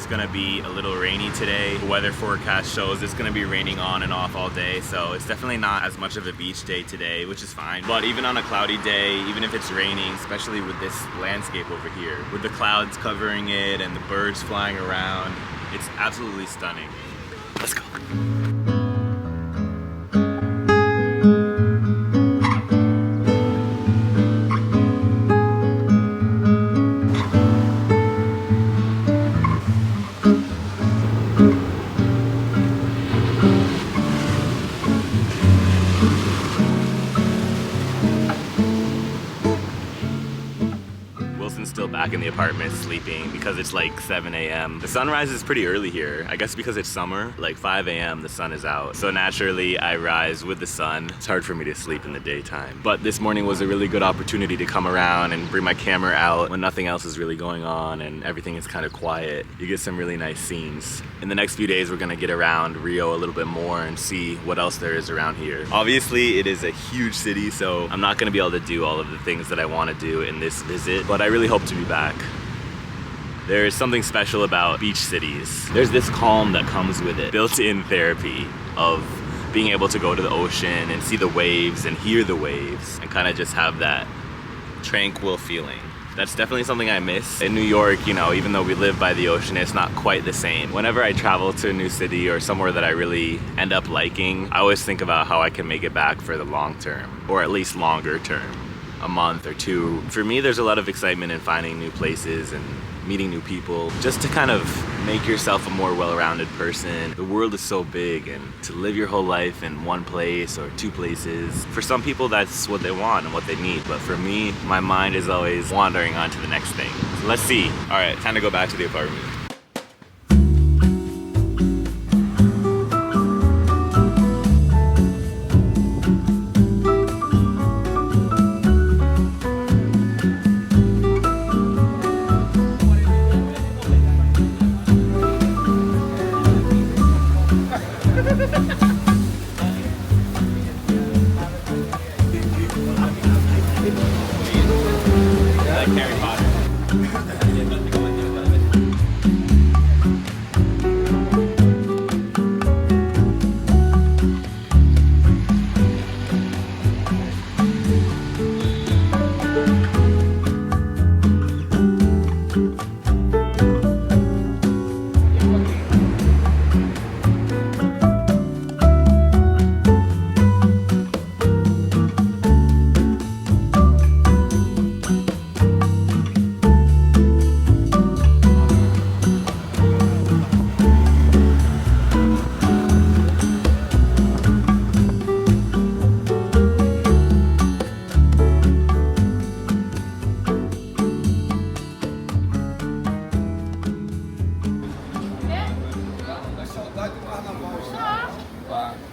it's gonna be a little rainy today. The weather forecast shows it's gonna be raining on and off all day, so it's definitely not as much of a beach day today, which is fine. But even on a cloudy day, even if it's raining, especially with this landscape over here, with the clouds covering it and the birds flying around, it's absolutely stunning. Let's go. Still back in the apartment sleeping because it's like 7 a.m. The sunrise is pretty early here. I guess because it's summer, like 5 a.m. the sun is out. So naturally I rise with the sun. It's hard for me to sleep in the daytime. But this morning was a really good opportunity to come around and bring my camera out when nothing else is really going on and everything is kind of quiet. You get some really nice scenes. In the next few days we're gonna get around Rio a little bit more and see what else there is around here. Obviously it is a huge city, so I'm not gonna be able to do all of the things that I want to do in this visit, but I really hope to be back. There is something special about beach cities. There's this calm that comes with it, built-in therapy of being able to go to the ocean and see the waves and hear the waves and kind of just have that tranquil feeling. That's definitely something I miss. In New York, you know, even though we live by the ocean, it's not quite the same. Whenever I travel to a new city or somewhere that I really end up liking, I always think about how I can make it back for the long term, or at least longer term, a month or two. For me, there's a lot of excitement in finding new places and meeting new people, just to kind of make yourself a more well-rounded person. The world is so big, and to live your whole life in one place or two places, for some people that's what they want and what they need, but for me, my mind is always wandering on to the next thing. So let's see. All right, time to go back to the apartment.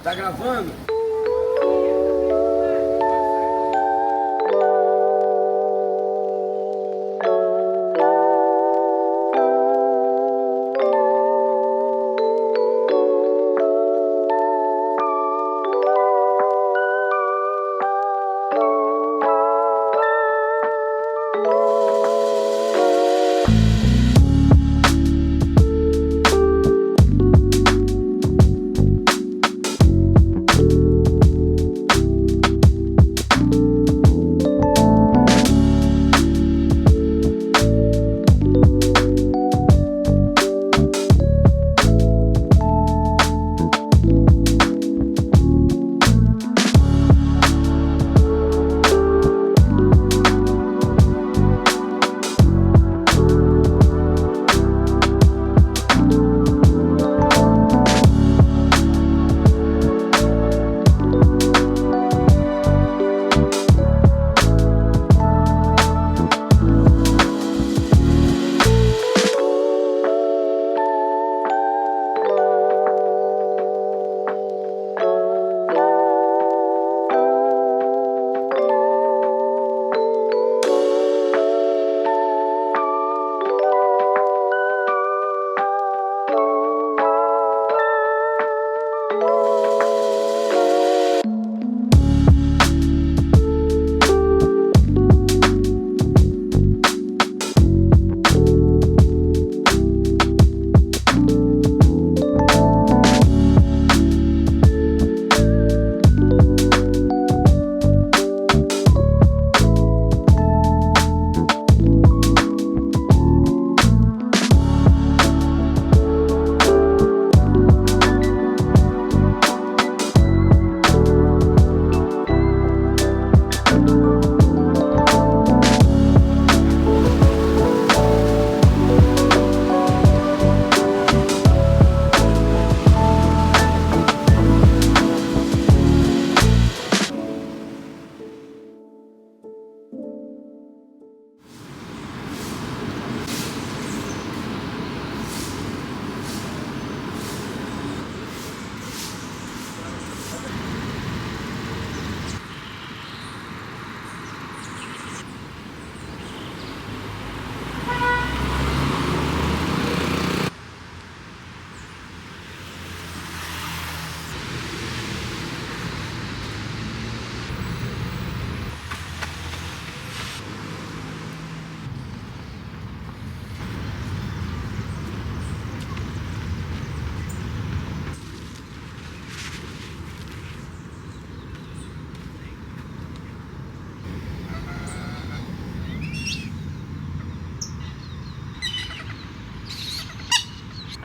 Tá gravando?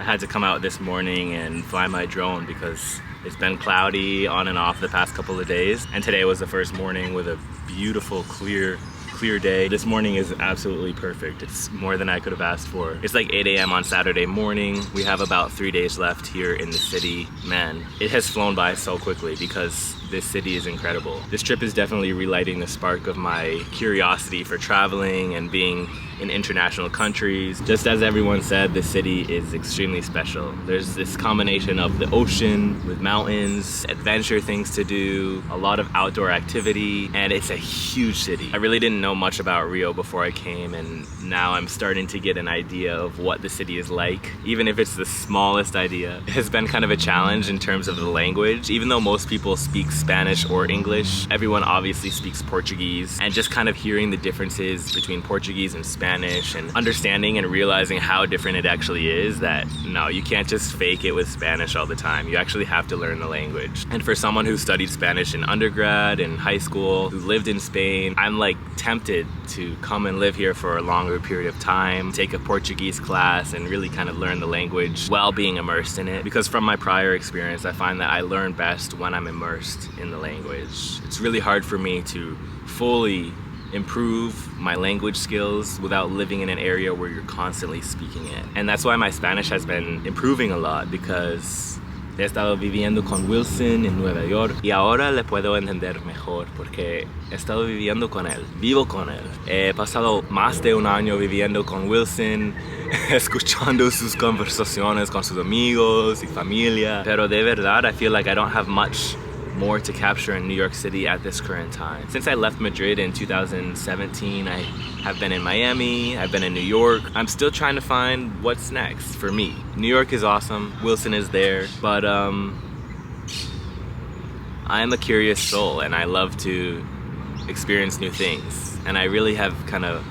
had to come out this morning and fly my drone because it's been cloudy on and off the past couple of days. And today was the first morning with a beautiful, clear day. This morning is absolutely perfect. It's more than I could have asked for. It's like 8 a.m. on Saturday morning. We have about 3 days left here in the city. Man, it has flown by so quickly because this city is incredible. This trip is definitely relighting the spark of my curiosity for traveling and being in international countries. Just as everyone said, the city is extremely special. There's this combination of the ocean with mountains, adventure things to do, a lot of outdoor activity, and it's a huge city. I really didn't know much about Rio before I came, and now I'm starting to get an idea of what the city is like, even if it's the smallest idea. It has been kind of a challenge in terms of the language. Even though most people speak Spanish or English, everyone obviously speaks Portuguese, and just kind of hearing the differences between Portuguese and Spanish and understanding and realizing how different it actually is, that no, you can't just fake it with Spanish all the time. You actually have to learn the language. And for someone who studied Spanish in undergrad and high school, who lived in Spain, I'm like tempted to come and live here for a longer period of time, take a Portuguese class and really kind of learn the language while being immersed in it. Because from my prior experience, I find that I learn best when I'm immersed in the language. It's really hard for me to fully improve my language skills without living in an area where you're constantly speaking it. And that's why my Spanish has been improving a lot, because he estado viviendo con Wilson en Nueva York y ahora le puedo entender mejor porque he estado viviendo con él, vivo con él. He pasado más de un año viviendo con Wilson, escuchando sus conversaciones con sus amigos y familia. Pero de verdad, I feel like I don't have much more to capture in New York City at this current time. Since I left Madrid in 2017, I have been in Miami, I've been in New York. I'm still trying to find what's next for me. New York is awesome, Wilson is there, but I am a curious soul and I love to experience new things. And I really have kind of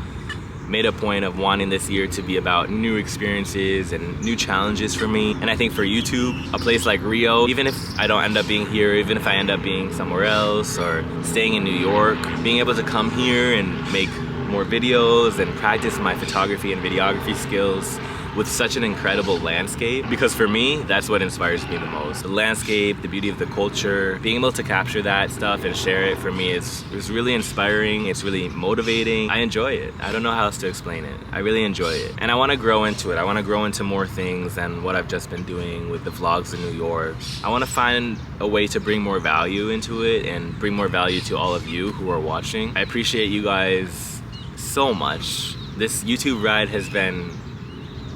made a point of wanting this year to be about new experiences and new challenges for me. And I think for YouTube, a place like Rio, even if I don't end up being here, even if I end up being somewhere else or staying in New York, being able to come here and make more videos and practice my photography and videography skills with such an incredible landscape, because for me, that's what inspires me the most. The landscape, the beauty of the culture, being able to capture that stuff and share it for me is really inspiring, it's really motivating. I enjoy it. I don't know how else to explain it. I really enjoy it. And I want to grow into it. I want to grow into more things than what I've just been doing with the vlogs in New York. I want to find a way to bring more value into it and bring more value to all of you who are watching. I appreciate you guys so much. This YouTube ride has been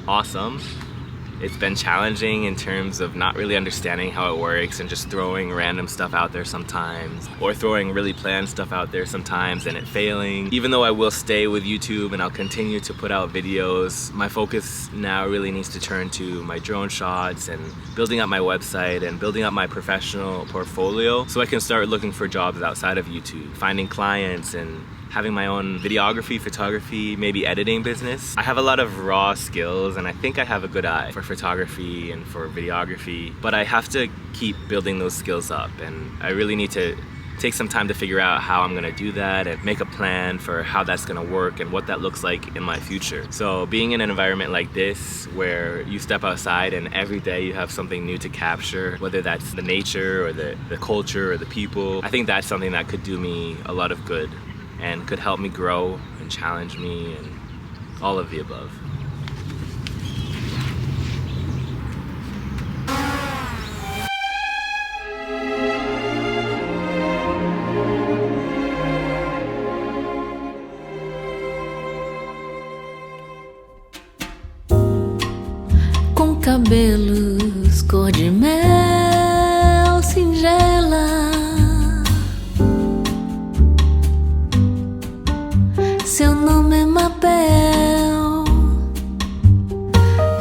awesome. It's been challenging in terms of not really understanding how it works and just throwing random stuff out there sometimes, or throwing really planned stuff out there sometimes and it failing. Even though I will stay with YouTube and I'll continue to put out videos, my focus now really needs to turn to my drone shots and building up my website and building up my professional portfolio so I can start looking for jobs outside of YouTube, finding clients and having my own videography, photography, maybe editing business. I have a lot of raw skills and I think I have a good eye for photography and for videography, but I have to keep building those skills up, and I really need to take some time to figure out how I'm gonna do that and make a plan for how that's gonna work and what that looks like in my future. So being in an environment like this where you step outside and every day you have something new to capture, whether that's the nature or the culture or the people, I think that's something that could do me a lot of good and could help me grow and challenge me and all of the above. Com cabelos cor de mel singela, seu nome é Mabel,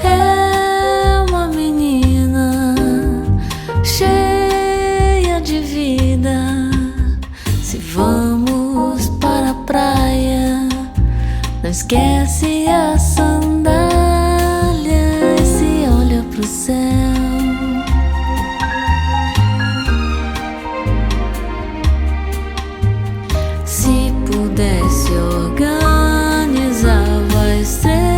é uma menina cheia de vida. Se vamos para a praia, não esquece a sandália e se olha pro céu. Se pudesse organizava estrelas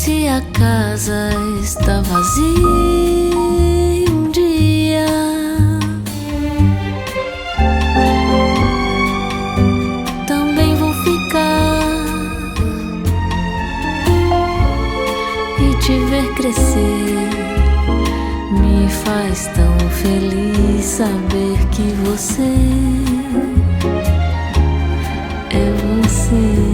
Se a casa está vazia um dia, também vou ficar e te ver crescer. Me faz tão feliz saber que você é você.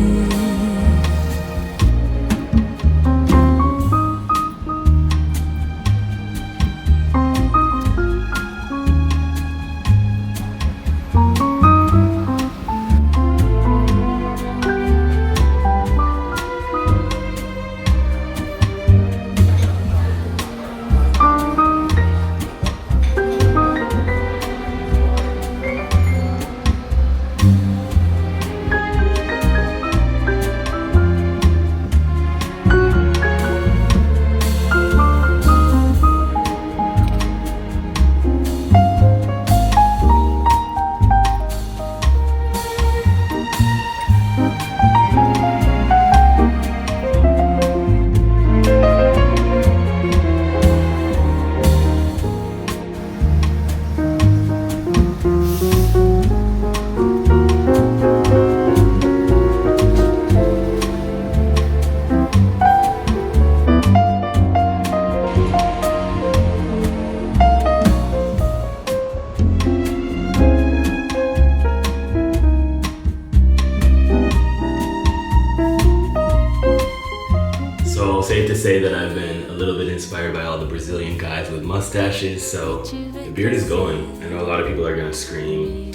Safe to say that I've been a little bit inspired by all the Brazilian guys with mustaches, so the beard is going. I know a lot of people are gonna scream,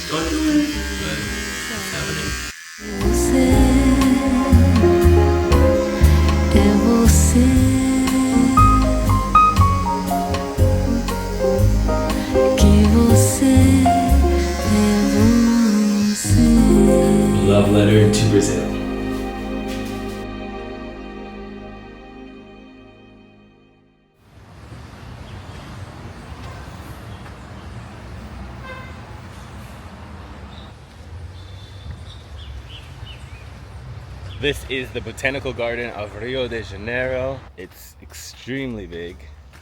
don't do it, but it's happening. Você é você, que você é você. Love letter to Brazil. This is the Botanical Garden of Rio de Janeiro. It's extremely big.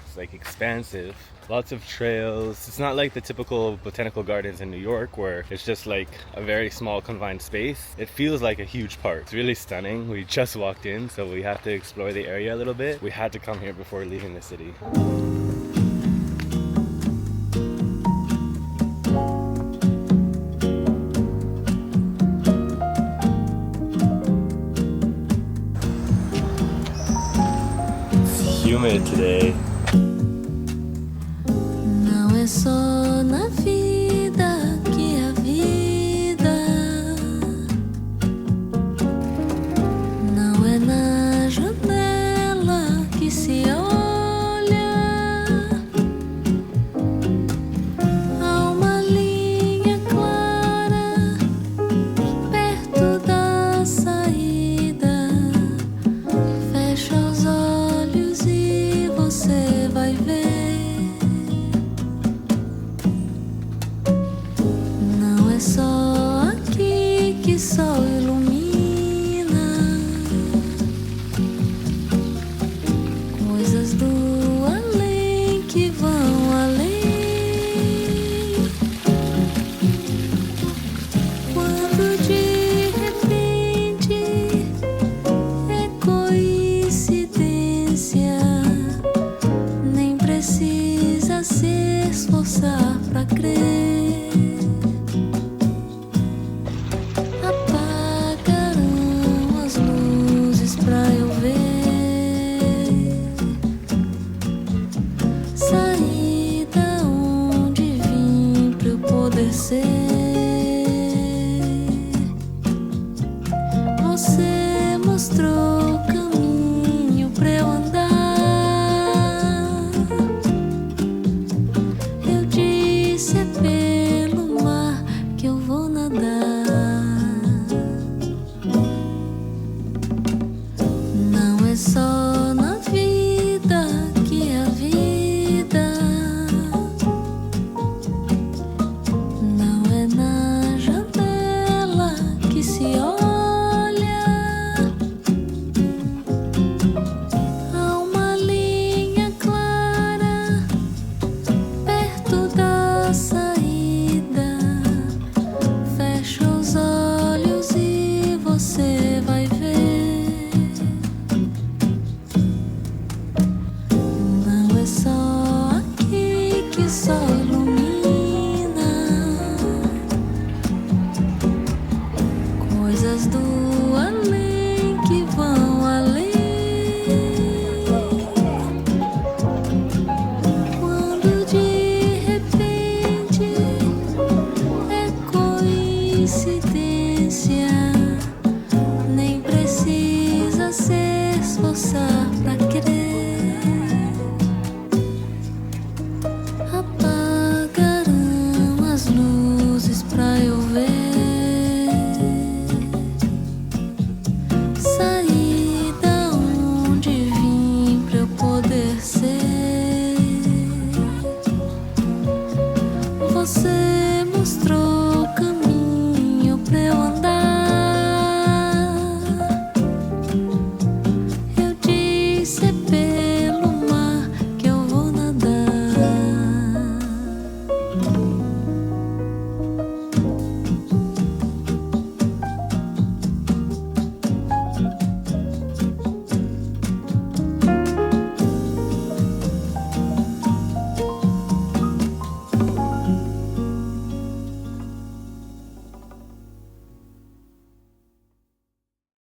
It's like expansive. Lots of trails. It's not like the typical botanical gardens in New York where it's just like a very small confined space. It feels like a huge park. It's really stunning. We just walked in, so we have to explore the area a little bit. We had to come here before leaving the city. Humid today. Não é só na vida que a vida, não é na janela que se